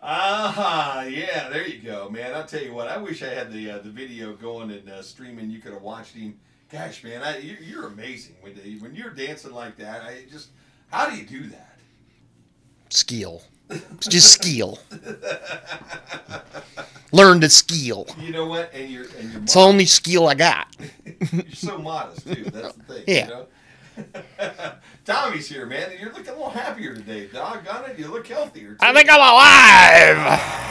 Yeah, there you go, man. I'll tell you what. I wish I had the video going and streaming. You could have watched him. Gosh, man, you're amazing when you're dancing like that. How do you do that? Skill. Just skill. Learn to skill. You know what? And you're it's the only skill I got. You're so modest too. That's the thing. Yeah. You know? Tommy's here, man. You're looking a little happier today. Doggone it, you look healthier too. I think I'm alive.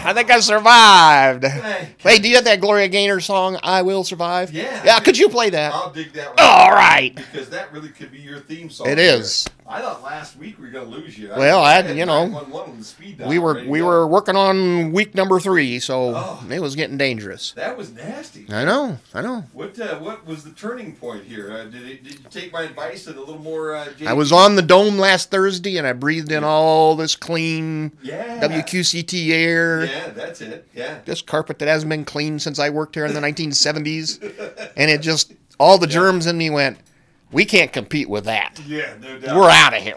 I think I survived. Hey, do you have that Gloria Gaynor song, I Will Survive? Yeah. Yeah, could you play that? I'll dig that one. All right. Because that really could be your theme song. It is. I thought last week we were going to lose you. Well, we were working on week number 3, so it was getting dangerous. That was nasty. I know. What was the turning point here? Did you take my advice and a little more? I was on the dome last Thursday, and I breathed in all this clean WQCT air. Yeah, that's it. Yeah. This carpet that hasn't been cleaned since I worked here in the 1970s, and it just all the germs in me went. We can't compete with that. Yeah, no doubt. We're out of here.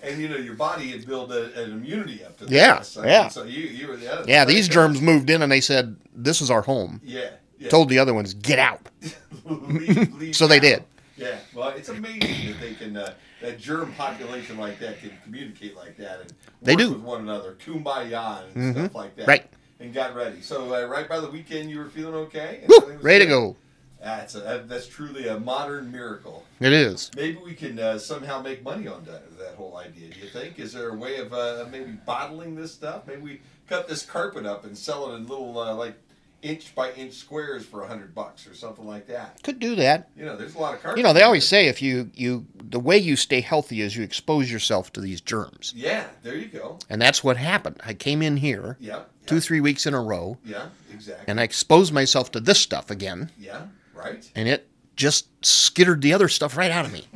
And your body had built an immunity up to that. Yeah, So you were the other. Yeah, these germs moved in and they said, "This is our home." Yeah. Told the other ones, "Get out." leave so they did. Yeah. Well, it's amazing that they can that germ population like that can communicate like that and they work do with one another, kumbaya and stuff like that. Right. And got ready. So right by the weekend, you were feeling okay. Woo, ready to go. That's truly a modern miracle. It is. Maybe we can somehow make money on that whole idea. Do you think? Is there a way of maybe bottling this stuff? Maybe we cut this carpet up and sell it in little like inch by inch squares for $100 or something like that. Could do that. There's a lot of carpet. They always say if the way you stay healthy is you expose yourself to these germs. Yeah, there you go. And that's what happened. I came in here 2-3 weeks in a row. Yeah, exactly. And I exposed myself to this stuff again. Yeah. Right. And it just skittered the other stuff right out of me.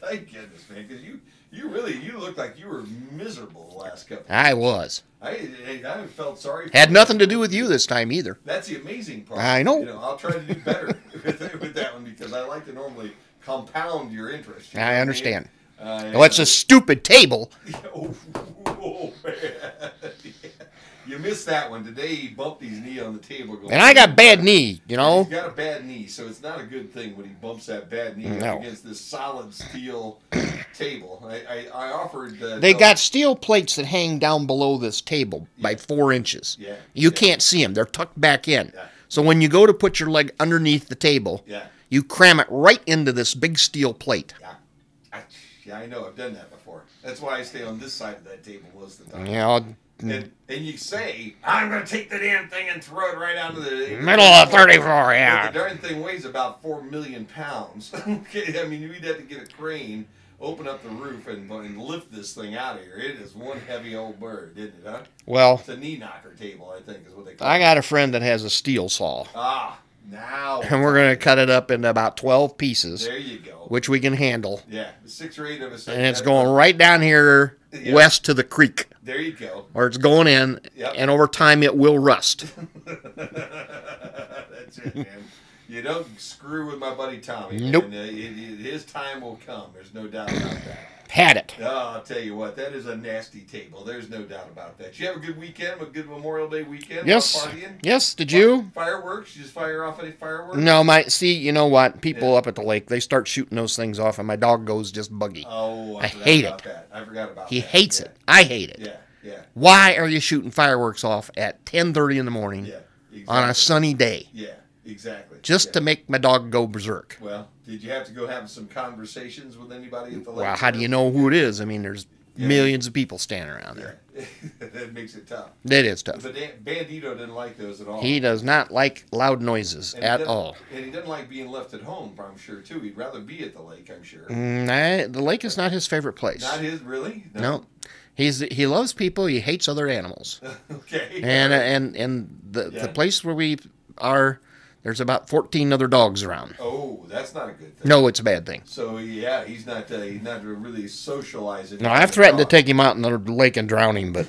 Thank goodness, man, because you looked like you were miserable the last couple. I was. I felt sorry. Had nothing to do with you this time either. That's the amazing part. I know. I'll try to do better with that one because I like to normally compound your interest. I understand. It's a stupid table. Oh man. You missed that one. Today he bumped his knee on the table. And I got bad knee, He's got a bad knee, so it's not a good thing when he bumps that bad knee against this solid steel table. I offered... they got steel plates that hang down below this table by 4 inches. Yeah. You can't see them. They're tucked back in. Yeah. So when you go to put your leg underneath the table, you cram it right into this big steel plate. Yeah, I know. I've done that before. That's why I stay on this side of that table most of the time. Yeah, and you say, I'm going to take the damn thing and throw it right onto the... middle of 34, yeah. But the darn thing weighs about 4 million pounds. Okay, I mean, we'd have to get a crane, open up the roof, and lift this thing out of here. It is one heavy old bird, isn't it, huh? Well... It's a knee knocker table, I think, is what they call it. I got a friend that has a steel saw. Now... And we're going to cut it up into about 12 pieces. There you go. Which we can handle. Yeah, 6 or 8 of us. And it's going right down here west to the creek. There you go. Or it's going in, and over time it will rust. That's it, man. You don't screw with my buddy Tommy. Nope. And, his time will come. There's no doubt about that. Had it. Oh, I'll tell you what, that is a nasty table. There's no doubt about that. Did you have a good weekend, a good Memorial Day weekend? Yes. Partying? Yes, did you? Fireworks? You just fire off any fireworks? No, you know what? People up at the lake, they start shooting those things off, and my dog goes just buggy. Oh, I hate it. I forgot about that. He hates it. I hate it. Yeah. Why are you shooting fireworks off at 10:30 in the morning exactly. on a sunny day? Yeah, exactly. Just to make my dog go berserk. Well, did you have to go have some conversations with anybody at the lake? Well, how do you know who it is? I mean, there's millions of people standing around there. That makes it tough. It is tough. But Bandito didn't like those at all. He does not like loud noises at all. And he doesn't like being left at home, I'm sure, too. He'd rather be at the lake, I'm sure. The lake is not his favorite place. Not his, really? No. He loves people. He hates other animals. Okay. And the place where we are, there's about 14 other dogs around. Oh, that's not a good thing. No, it's a bad thing. So he's not really socializing. No, I've threatened to take him out in the lake and drown him, but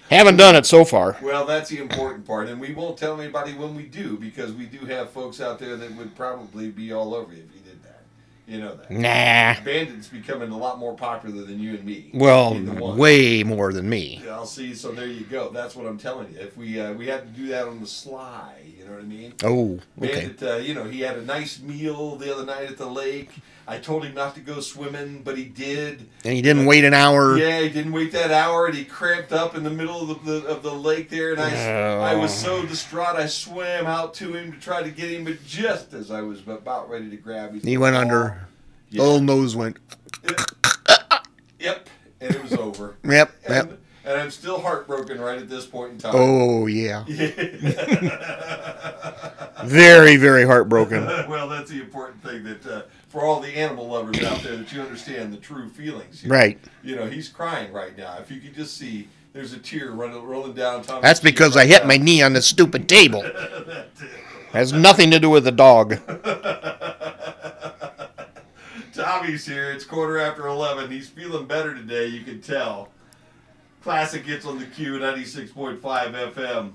haven't done it so far. Well, that's the important part, and we won't tell anybody when we do, because we do have folks out there that would probably be all over you if you did that. You know that. Nah. Bandit's becoming a lot more popular than you and me. Well, Either one. way more than me. Yeah, I'll see. So there you go. That's what I'm telling you. If we had to do that on the sly, you know what I mean? Oh, okay. Bandit, he had a nice meal the other night at the lake. I told him not to go swimming, but he did. And he didn't wait an hour. Yeah, he didn't wait that hour, and he cramped up in the middle of the lake there. And I was so distraught, I swam out to him to try to get him, but just as I was about ready to grab him, He went under. Yeah. Old nose went. Yep, and it was over. Yep. And I'm still heartbroken right at this point in time. Oh, yeah. Very, very heartbroken. Well, that's the important thing that for all the animal lovers out there, that you understand the true feelings. Right. He's crying right now. If you could just see, there's a tear rolling down Tommy's That's because cheek I right hit now. my knee on this stupid table. That too. Has nothing to do with the dog. Tommy's here. It's 11:15. He's feeling better today, you can tell. Classic hits on the Q, 96.5 FM.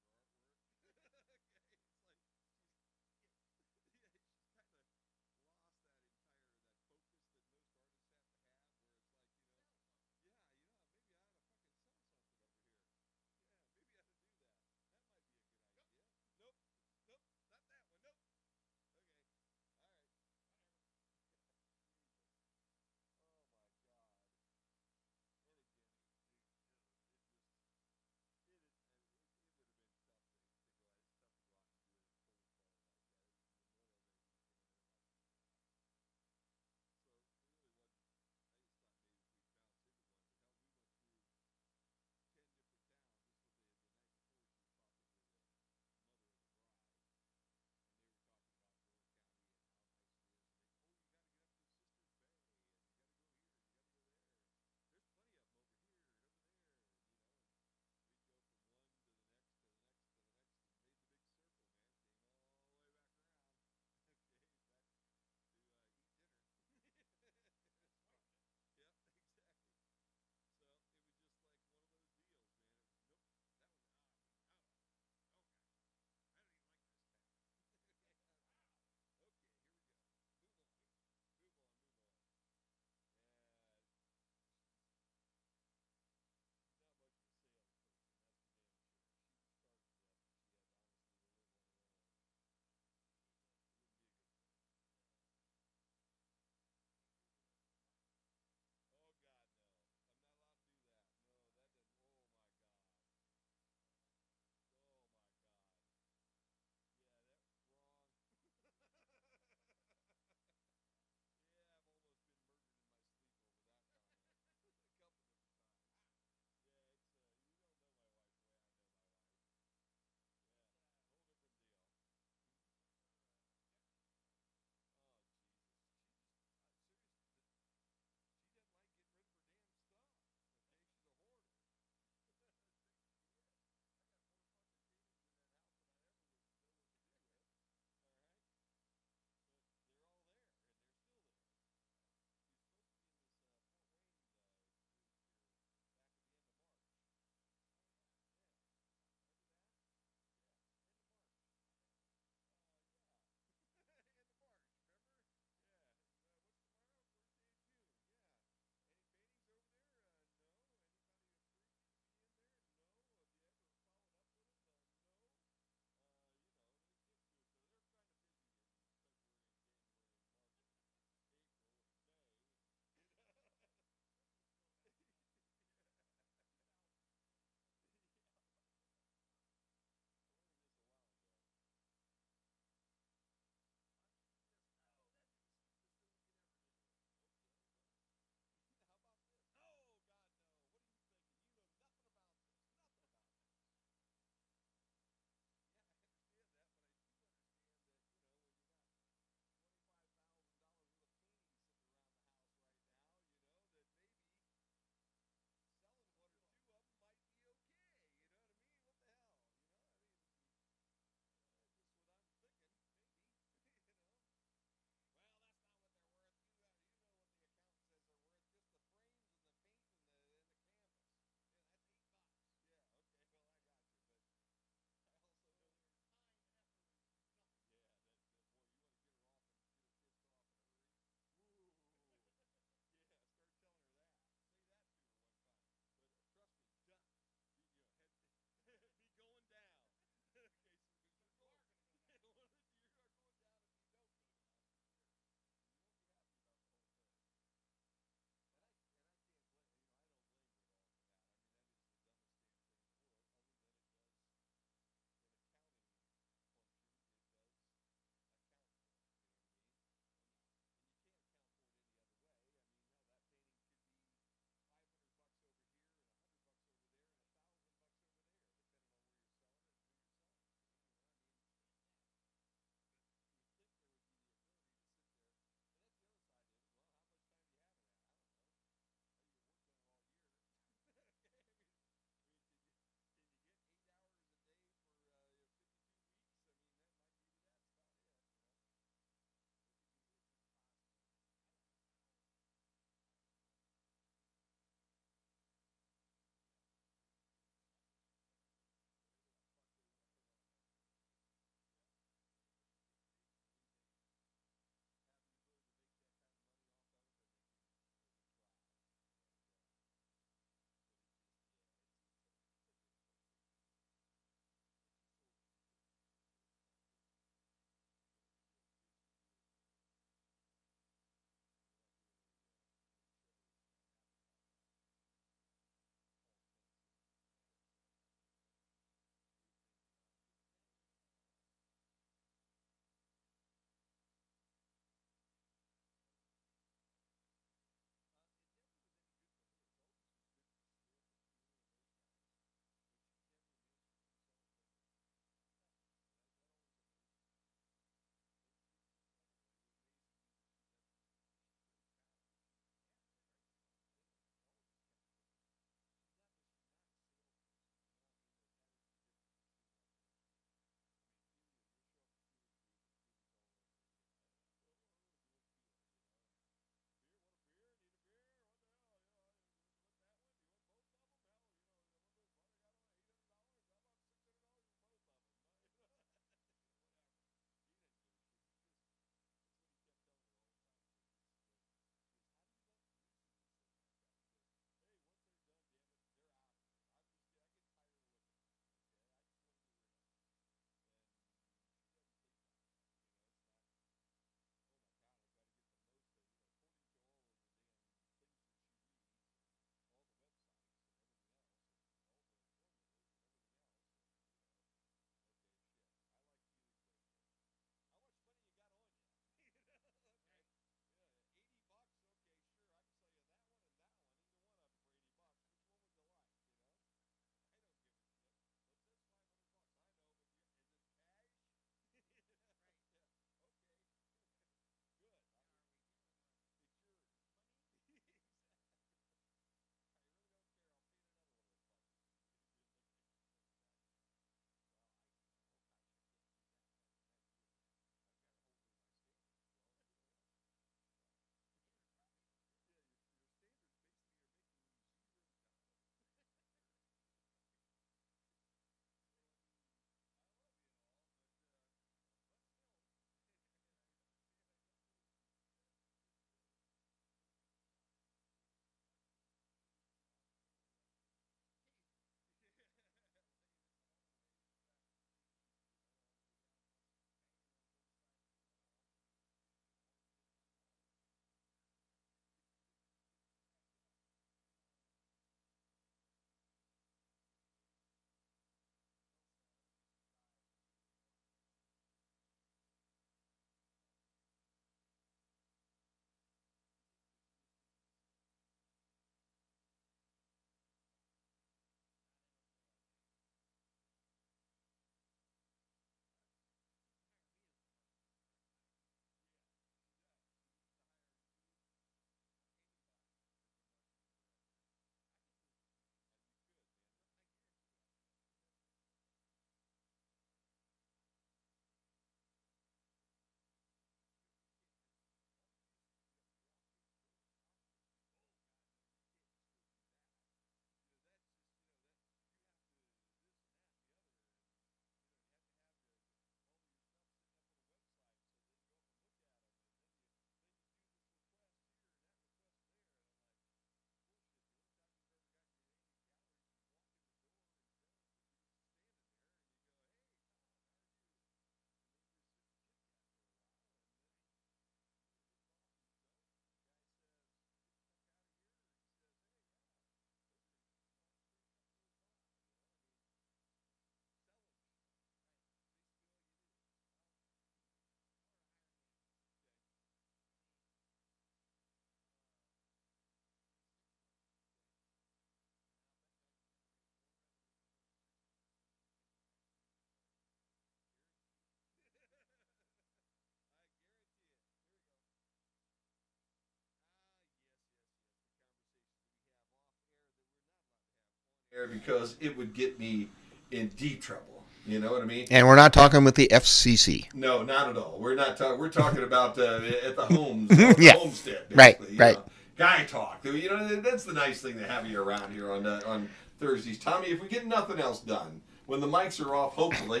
because it would get me in deep trouble. You know what I mean? And we're not talking with the FCC. No, not at all. We're not. We're talking about at the homes, Yeah. homestead, Right, basically. right. Guy talk. You know, that's the nice thing to have you around here on Thursdays, Tommy. If we get nothing else done, when the mics are off, hopefully,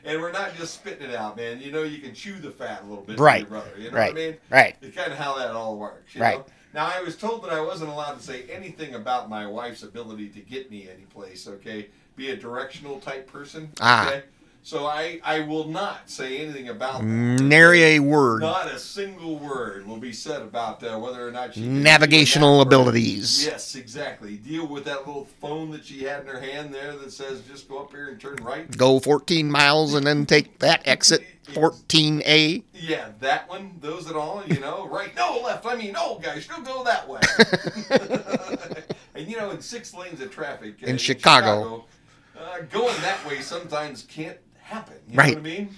and we're not just spitting it out, man. You know, you can chew the fat a little bit, Right. for your brother. You know Right. what I mean? Right. It's kind of how that all works. You Right. know? Now, I was told that I wasn't allowed to say anything about my wife's ability to get me any place, okay? Be a directional type person, Ah. okay? So I will not say anything about that. Nary a word. Not a single word will be said about whether or not she can Navigational do that part. abilities. Yes, exactly. Deal with that little phone that she had in her hand there that says just go up here and turn right. Go 14 miles and then take that exit 14A. Yeah, that one. Those at all, you know. Right, no, left. I mean, no, guys, still go that way. And, you know, in 6 lanes of traffic In Chicago, going that way sometimes can't happen. You Right. know what I mean?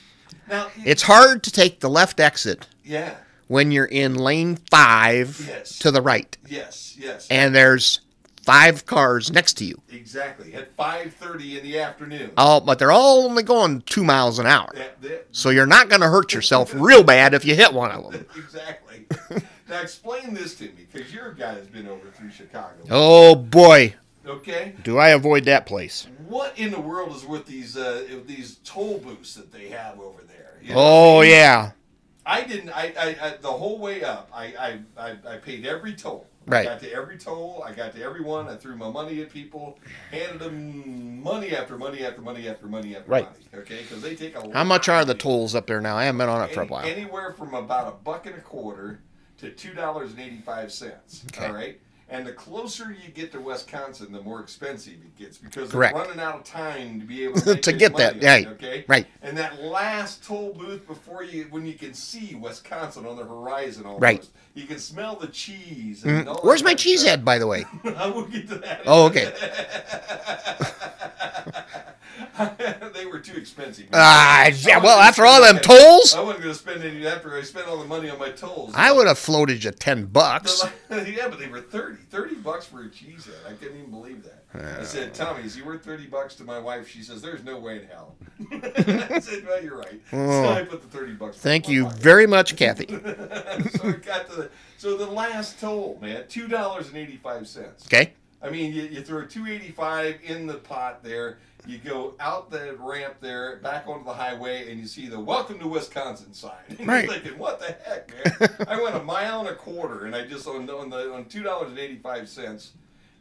Now, it's hard to take the left exit yeah. when you're in lane 5 Yes. to the right. Yes, yes. And there's 5 cars next to you. Exactly. At 5:30 in the afternoon. Oh, but they're all only going 2 miles an hour. That- So you're not going to hurt yourself real bad if you hit one of them. Exactly. Now explain this to me, because you're a guy that's been over through Chicago. Oh, boy. Okay. Do I avoid that place. What in the world is with these toll booths that they have over there? You know Oh, what I mean? yeah. I didn't. I the whole way up. I paid every toll. Right. I got to every toll. I got to every one. I threw my money at people, handed them money after money after money after money after Right. money. Okay, because they take a lot. How much are the of money. tolls up there now? I haven't been on it for a while. Anywhere from about $1.25 to $2.85. Okay. All right. And the closer you get to Wisconsin, the more expensive it gets because Correct. they're running out of time to be able to, make To this get money that, on it, right, okay? right. And that last toll booth before when you can see Wisconsin on the horizon almost. Right. You can smell the cheese. And all that Where's my kind of cheese stuff. head, by the way? I will get to that. Oh, okay. They were too expensive. Yeah, well, after all them tolls, I wasn't going to spend any after I spent all the money on my tolls. I would have floated you $10. Yeah, but they were $30 for a cheese head. I couldn't even believe that. I said, Tommy, is he worth $30 to my wife? She says, there's no way in hell. I said, well, you're right. So I put the $30. Thank you very much, Kathy. So it got to the last toll, man, $2.85. Okay. I mean, you throw $2.85 in the pot there. You go out the ramp there, back onto the highway, and you see the "Welcome to Wisconsin" sign. And Right. You're thinking, "What the heck, man?" I went 1.25 miles, and I just on $2.85.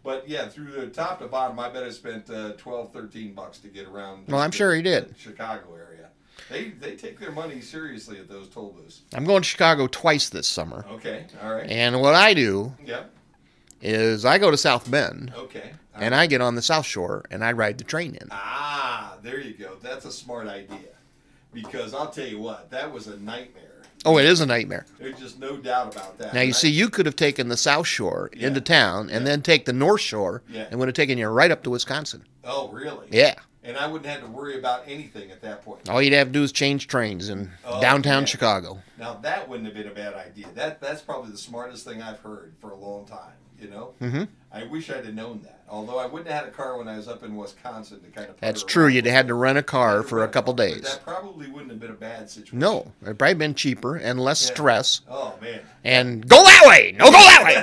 But yeah, through the top to bottom, I bet I spent $12-13 to get around. Well, I'm sure he did. The Chicago area. They take their money seriously at those toll booths. I'm going to Chicago twice this summer. Okay, all right. And what I do Yep. is I go to South Bend, Okay. All and right. I get on the South Shore, and I ride the train in. Ah, there you go. That's a smart idea. Because I'll tell you what, that was a nightmare. Oh, it is a nightmare. There's just no doubt about that. Now, you see, you could have taken the South Shore Yeah. into town and then take the North Shore, Yeah. and would have taken you right up to Wisconsin. Oh, really? Yeah. And I wouldn't have to worry about anything at that point. All you'd have to do is change trains in Oh, downtown yeah. Chicago. Now, that wouldn't have been a bad idea. That's probably the smartest thing I've heard for a long time, you know? Mm-hmm. I wish I'd have known that. Although I wouldn't have had a car when I was up in Wisconsin to kind of... That's true. You'd have had to rent a car for a couple But days. that probably wouldn't have been a bad situation. No, it'd probably been cheaper and less Yeah. stress. Oh, man. And go that way! No, go that way!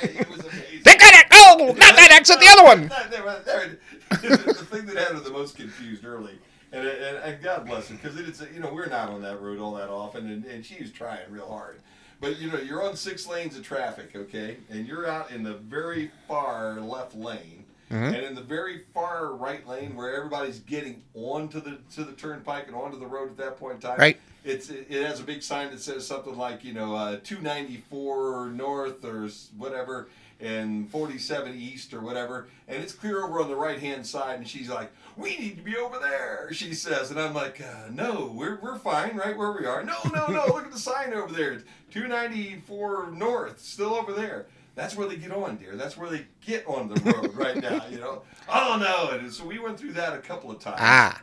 It was amazing. Take that! No, not that exit, the other one! The thing that had her the most confused early, and God bless her, because it's we're not on that road all that often, and she was trying real hard. But you're on 6 lanes of traffic, okay, and you're out in the very far left lane, and in the very far right lane where everybody's getting onto the turnpike and onto the road at that point in time. Right. It has a big sign that says something like 294 north or whatever, and 47 east or whatever, and it's clear over on the right hand side, and she's like, "We need to be over there," she says, and I'm like, "No, we're fine right where we are." No, look at the sign over there. It's 294 north, still over there. That's where they get on, dear. That's where they get on the road right now, Oh no, and so we went through that a couple of times. Ah.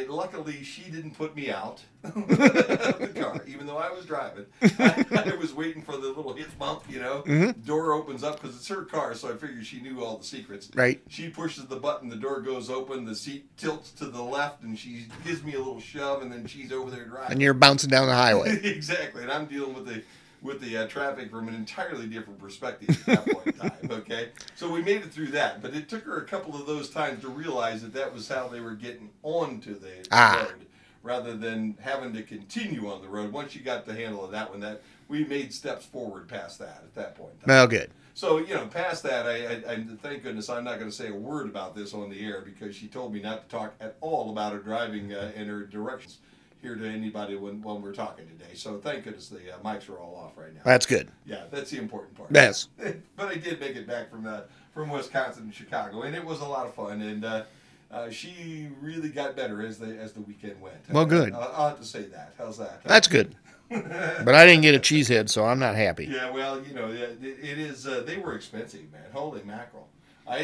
Luckily, she didn't put me out of the car, even though I was driving. I was waiting for the little hits bump, Mm-hmm. door opens up because it's her car, so I figured she knew all the secrets. Right. She pushes the button, the door goes open, the seat tilts to the left, and she gives me a little shove, and then she's over there driving. And you're bouncing down the highway. Exactly, and I'm dealing with the traffic from an entirely different perspective at that point in time, okay? So we made it through that, but it took her a couple of those times to realize that was how they were getting onto the road, rather than having to continue on the road. Once she got the handle of that one, we made steps forward past that at that point in time. Well, good. So, past that, I thank goodness I'm not going to say a word about this on the air, because she told me not to talk at all about her driving and her directions here to anybody when we're talking today. So thank goodness the mics are all off right now. That's good. Yeah, that's the important part. Yes. But I did make it back from Wisconsin and Chicago, and it was a lot of fun. And she really got better as the weekend went. Well, good. I'll have to say that. How's that? That's good. But I didn't get a cheesehead, so I'm not happy. Yeah, well, it is. They were expensive, man. Holy mackerel! I'm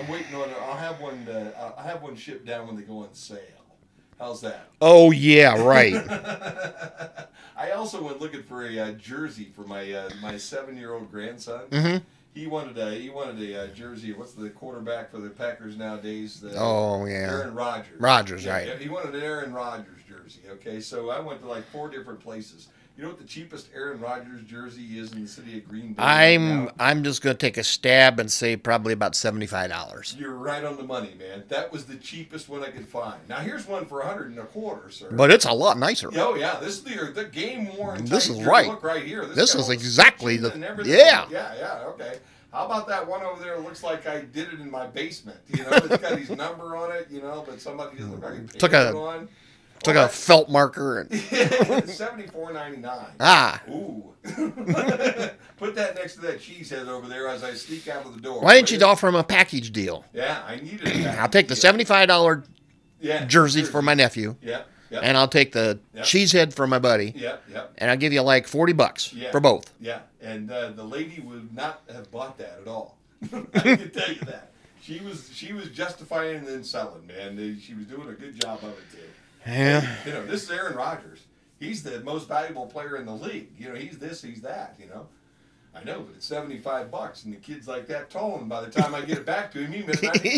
waiting on. I'll have one shipped down when they go on sale. How's that? Oh yeah, right. I also went looking for a jersey for my 7-year-old grandson. Mm-hmm. He wanted a jersey. What's the quarterback for the Packers nowadays? Oh yeah, Aaron Rodgers. Rodgers, yeah, right? He wanted an Aaron Rodgers jersey. Okay, so I went to like 4 different places. You know what the cheapest Aaron Rodgers jersey is in the city of Green Bay? I'm just gonna take a stab and say probably about $75. You're right on the money, man. That was the cheapest one I could find. Now here's one for $125, sir. But it's a lot nicer. Oh yeah, this is the game worn. This is right. Look right here. This is exactly the. Yeah. Yeah. Okay. How about that one over there? It looks like I did it in my basement. It's got his number on it. But somebody doesn't look like he painted it on. Took a felt marker and $74.99. Ah. Ooh. Put that next to that cheesehead over there as I sneak out of the door. Why didn't you offer him a package deal? Yeah, I needed that. I'll take the $75 jersey for my nephew. Yeah. And I'll take the cheesehead for my buddy. Yeah. And I'll give you like $40 for both. Yeah. And the lady would not have bought that at all. I can tell you that. She was justifying and then selling, man. She was doing a good job of it too. Yeah. This is Aaron Rodgers. He's the most valuable player in the league. He's this, he's that. I know, but it's $75, and the kid's like that tall, and by the time I get it back to him, he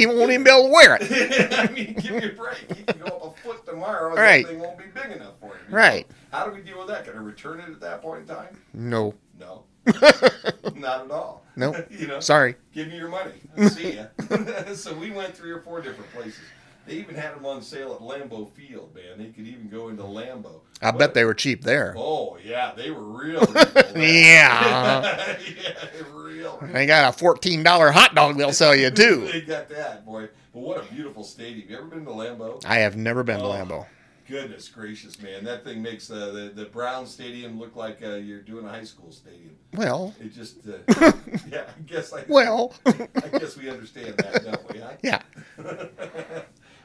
won't even be able to wear it. I mean, give me a break. He can go up a foot tomorrow, and right. that thing won't be big enough for him. Right. How do we deal with that? Can I return it at that point in time? No. No. Not at all. No. Sorry. Give me your money. I'll see ya. So we went 3 or 4 different places. They even had them on sale at Lambeau Field, man. They could even go into Lambeau. I bet they were cheap there. Oh, yeah. They were real cheap. Yeah. Yeah, they were real. They got a $14 hot dog they'll sell you, too. They got that, boy. But what a beautiful stadium. You ever been to Lambeau? I have never been to Lambeau. Goodness gracious, man. That thing makes the Brown Stadium look like you're doing a high school stadium. Well. It just, yeah, I guess I guess we understand that, don't we? Huh? Yeah.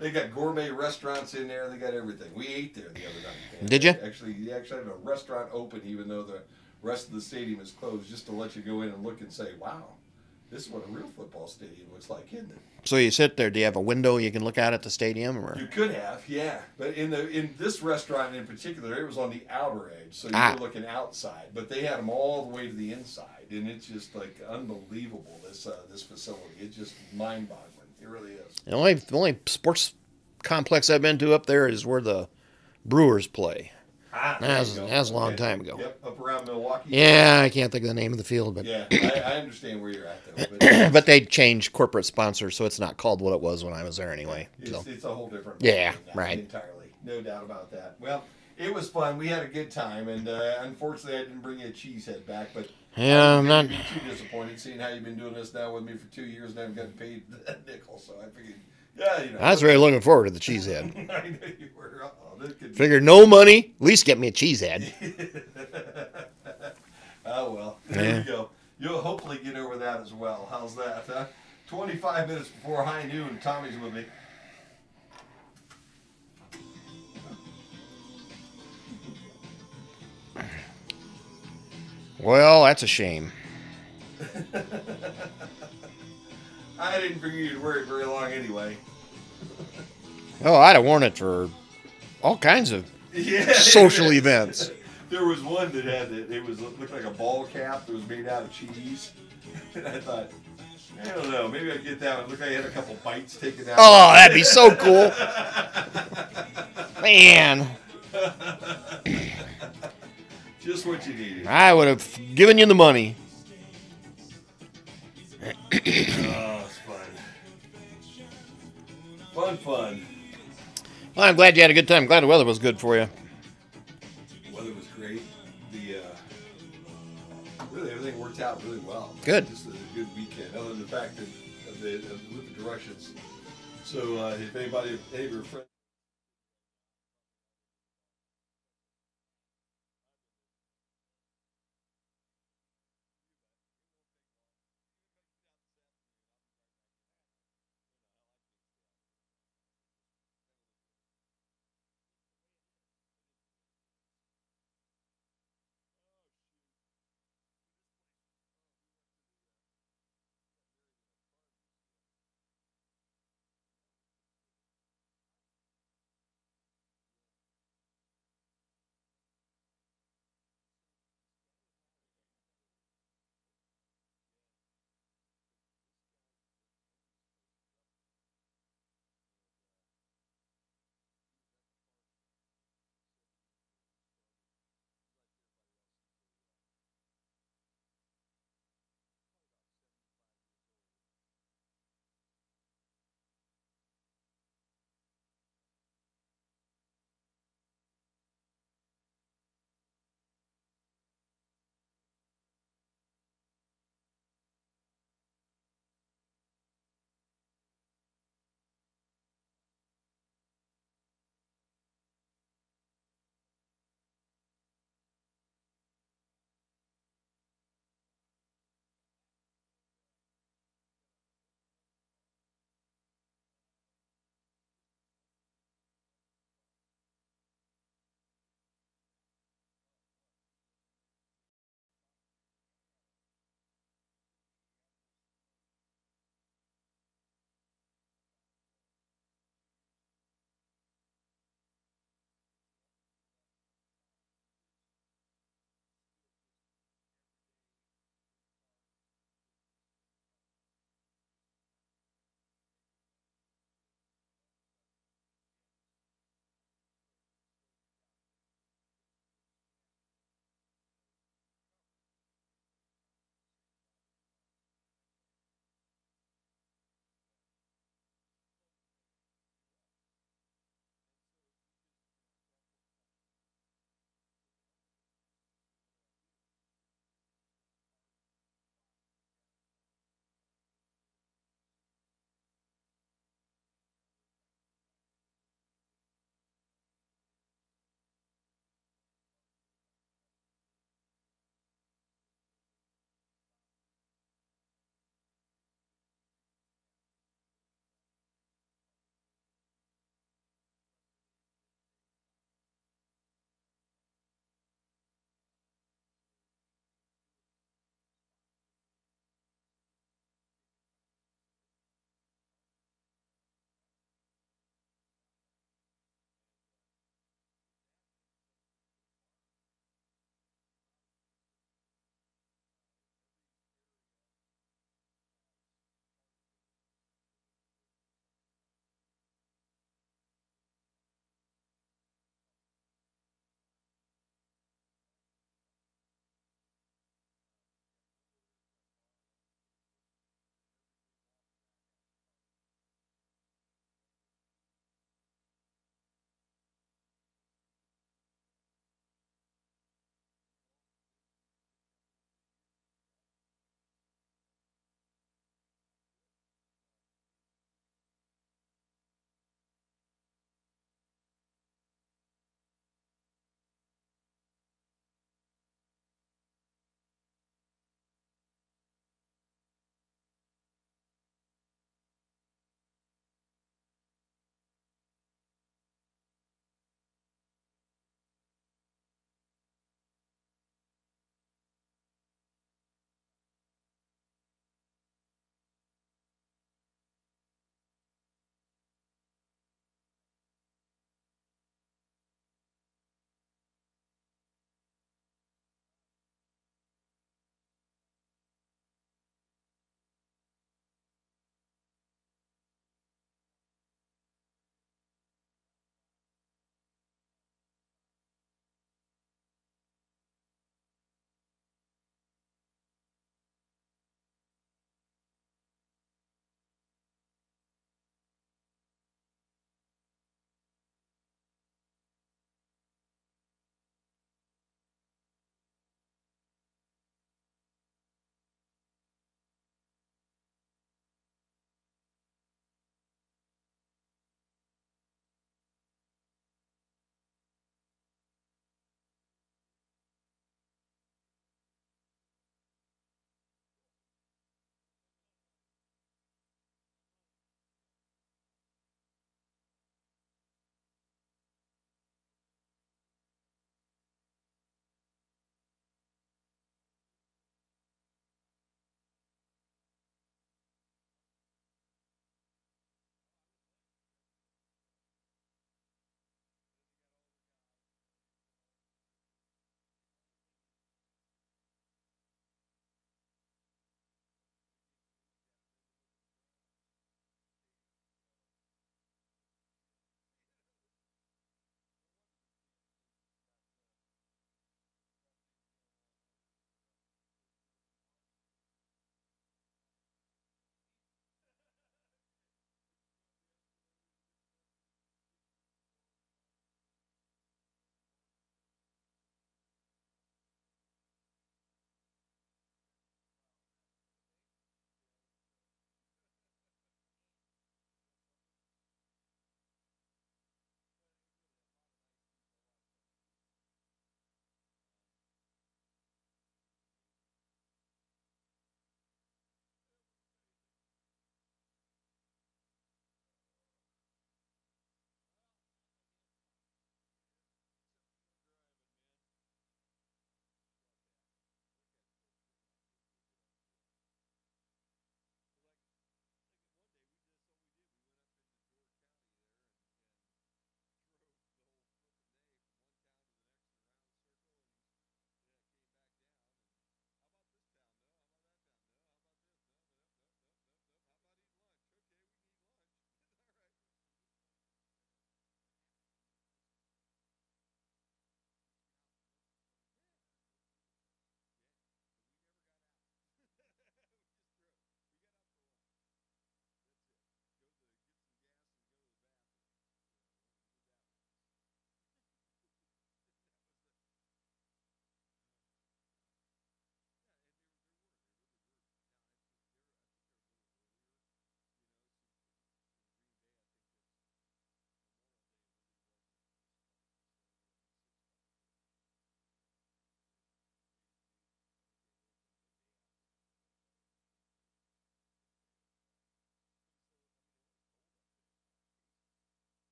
They got gourmet restaurants in there. They got everything. We ate there the other night. Man. Did you? Actually, you actually have a restaurant open, even though the rest of the stadium is closed, just to let you go in and look and say, wow, this is what a real football stadium looks like, isn't it? So you sit there. Do you have a window you can look out at the stadium? Or? You could have, yeah. But in this restaurant in particular, it was on the outer edge, so you were looking outside. But they had them all the way to the inside, and it's just like unbelievable. This facility, it's just mind-boggling. It really is. The only sports complex I've been to up there is where the Brewers play. That was a long time ago. Yep, up around Milwaukee. Yeah, I can't think of the name of the field, but yeah, I understand where you're at though. But, but they changed corporate sponsors, so it's not called what it was when I was there anyway. It's a whole different. Yeah, right. Entirely, no doubt about that. Well, it was fun. We had a good time, and unfortunately, I didn't bring you a cheesehead back, but. Yeah, I'm not too disappointed seeing how you've been doing this now with me for 2 years and I haven't gotten paid a nickel. So I figured, I was really looking forward to the cheesehead. I know you were. Figured no money, at least get me a cheesehead. Oh well, there you go. You'll hopefully get over that as well. How's that? Huh? 25 minutes before high noon, Tommy's with me. Well, that's a shame. I didn't figure you'd wear it very long anyway. Oh, I'd have worn it for all kinds of social events. There was one that had it was looked like a ball cap that was made out of cheese, and I thought, I don't know, maybe I'd get that one. It looked like it had a couple bites taken out. Oh, that'd be so cool, man. Just what you needed. I would have given you the money. Oh, it's fun. Fun. Well, I'm glad you had a good time. Glad the weather was good for you. The weather was great. Really everything worked out really well. Good. Just a good weekend, other than the fact that with the directions. So if anybody, any of your friends.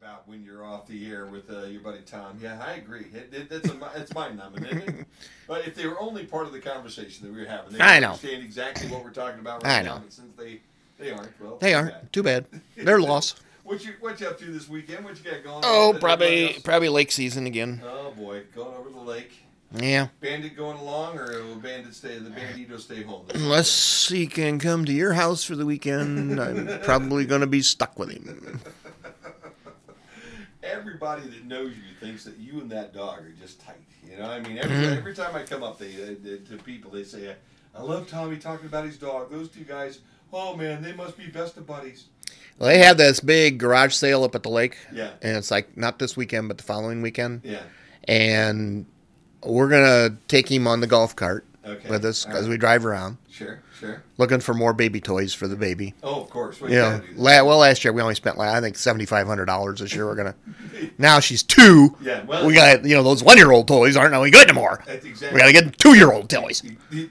About when you're off the air with your buddy Tom. Yeah, I agree. It's mind-numbing, isn't it? But if they were only part of the conversation that we were having, they would understand exactly what we're talking about right now. But since they aren't, well, they aren't. Too bad. They're lost. What you up to this weekend? What you got going on? Oh, probably lake season again. Oh boy, going over the lake. Yeah. Bandit going along, or will the bandito stay home? Unless he can come to your house for the weekend, I'm probably going to be stuck with him. Everybody that knows you thinks that you and that dog are just tight. You know, I mean, every time I come up to people, they say, I love Tommy talking about his dog. Those two guys, oh man, they must be best of buddies. Well, they have this big garage sale up at the lake. Yeah. And it's like not this weekend, but the following weekend. Yeah. And we're going to take him on the golf cart with us as we drive around. Sure. Looking for more baby toys for the baby. Oh, of course. Well, last year we only spent, I think, $7,500. This year we're going to. Now she's 2. Yeah, well. We got, those 1-year-old toys aren't any good anymore. That's exactly. We got to get 2-year-old toys.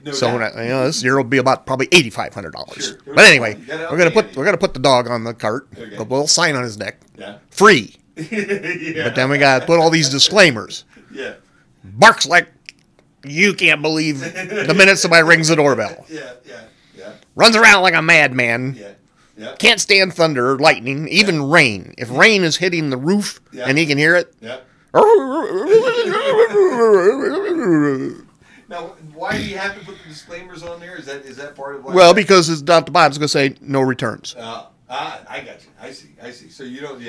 No so this year will be about probably $8,500. Sure. But anyway, we're gonna put the dog on the cart. Okay. We'll sign on his neck. Yeah. Free. Yeah. But then we got to put all these disclaimers. Yeah. Barks like you can't believe the minute somebody rings the doorbell. Yeah. Runs around like a madman. Yeah. Can't stand thunder or lightning, even rain. If rain is hitting the roof and he can hear it. Yeah. Now, why do you have to put the disclaimers on there? Is that part of Well, because it's not the bottom. It's going to say no returns. I got you. I see. So you don't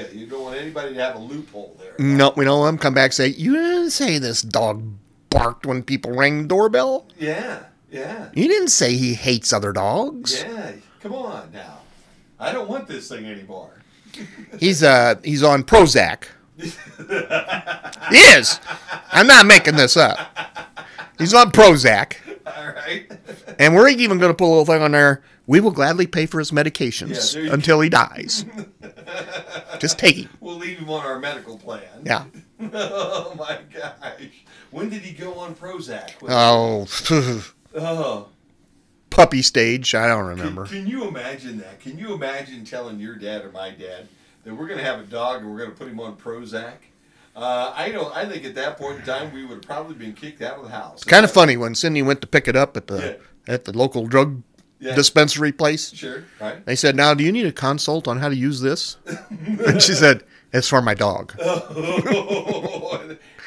want anybody to have a loophole there. No, we don't want them to come back and say, you didn't say this dog barked when people rang the doorbell. Yeah. You didn't say he hates other dogs. Yeah. Come on now. I don't want this thing anymore. He's on Prozac. He is. I'm not making this up. He's on Prozac. All right. And we're even going to put a little thing on there. We will gladly pay for his medications until he dies. Just take him. We'll leave him on our medical plan. Yeah. Oh, my gosh. When did he go on Prozac? Oh. Puppy stage. I don't remember. Can you imagine that? Can you imagine telling your dad or my dad that we're going to have a dog and we're going to put him on Prozac? I think at that point in time we would have probably been kicked out of the house. It's kind of funny when Cindy went to pick it up at the local drug dispensary place. Sure, right. They said, "Now, do you need a consult on how to use this?" And she said, "It's for my dog."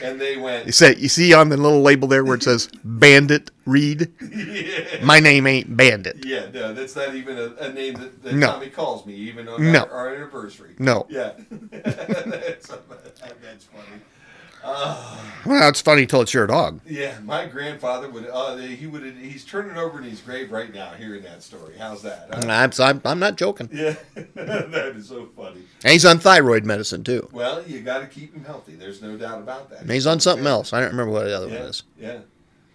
And they went. You see on the little label there where it says Bandit Reed? Yeah. My name ain't Bandit. Yeah, no, that's not even a name that Tommy calls me, even on our anniversary. No. Yeah. That's funny. Well, it's funny till it's your dog. Yeah, my grandfather he's turning over in his grave right now hearing that story. How's that? I'm not joking. Yeah, that is so funny. And he's on thyroid medicine too. Well, you got to keep him healthy. There's no doubt about that. And he's on something else. I don't remember what the other one is. Yeah.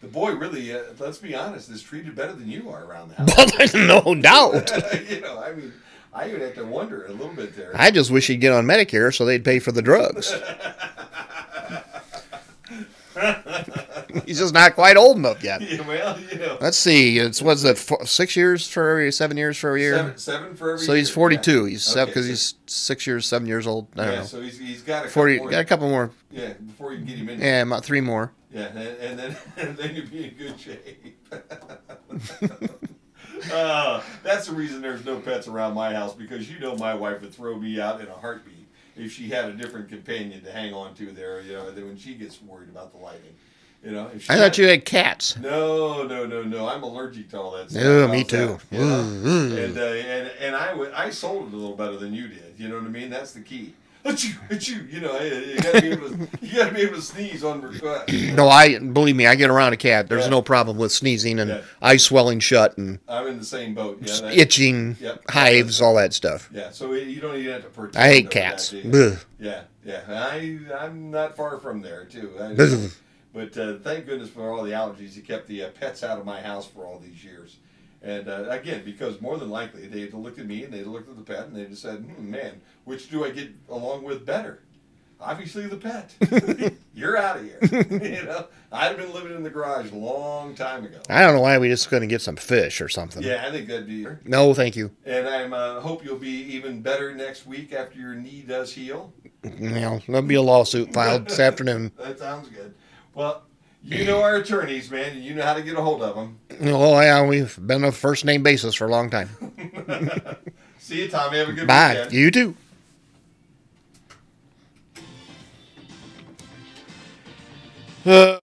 The boy really, let's be honest, is treated better than you are around the house. No doubt. I mean, I would have to wonder a little bit there. I just wish he'd get on Medicare so they'd pay for the drugs. He's just not quite old enough yet. Yeah, well, Let's see. It's 6 years for every 7 years for a year. Seven for every. So he's 42. Yeah. He's because he's 7 years old. I don't know. So he's got 40. Got a couple more. Yeah, before you can get him in. Yeah, about 3 more. Yeah, and then you'll be in good shape. That's the reason there's no pets around my house, because my wife would throw me out in a heartbeat if she had a different companion to hang on to there. When she gets worried about the lighting. I thought you had cats. No. I'm allergic to all that stuff. Yeah, me too. And I sold it a little better than you did. You know what I mean? That's the key. Achoo. You gotta be able to sneeze on request. No, believe me, I get around a cat. There's no problem with sneezing and eyes swelling shut and I'm in the same boat. Yeah, itching, hives, all that stuff. Yeah, so you don't even have to protect. I hate cats. Yeah. I'm not far from there too. But thank goodness for all the allergies. He kept the pets out of my house for all these years. And again, because more than likely they'd looked at me and they'd looked at the pet and they'd just said, man, which do I get along with better? Obviously the pet. You're out of here. I'd have been living in the garage a long time ago. I don't know why we just couldn't get some fish or something. Yeah, I think that'd be... No, thank you. And I hope you'll be even better next week after your knee does heal. There'll be a lawsuit filed this afternoon. That sounds good. Well, you know our attorneys, man, and you know how to get a hold of them. Oh, yeah, we've been a first name basis for a long time. See you, Tommy. Have a good Bye. weekend. You too.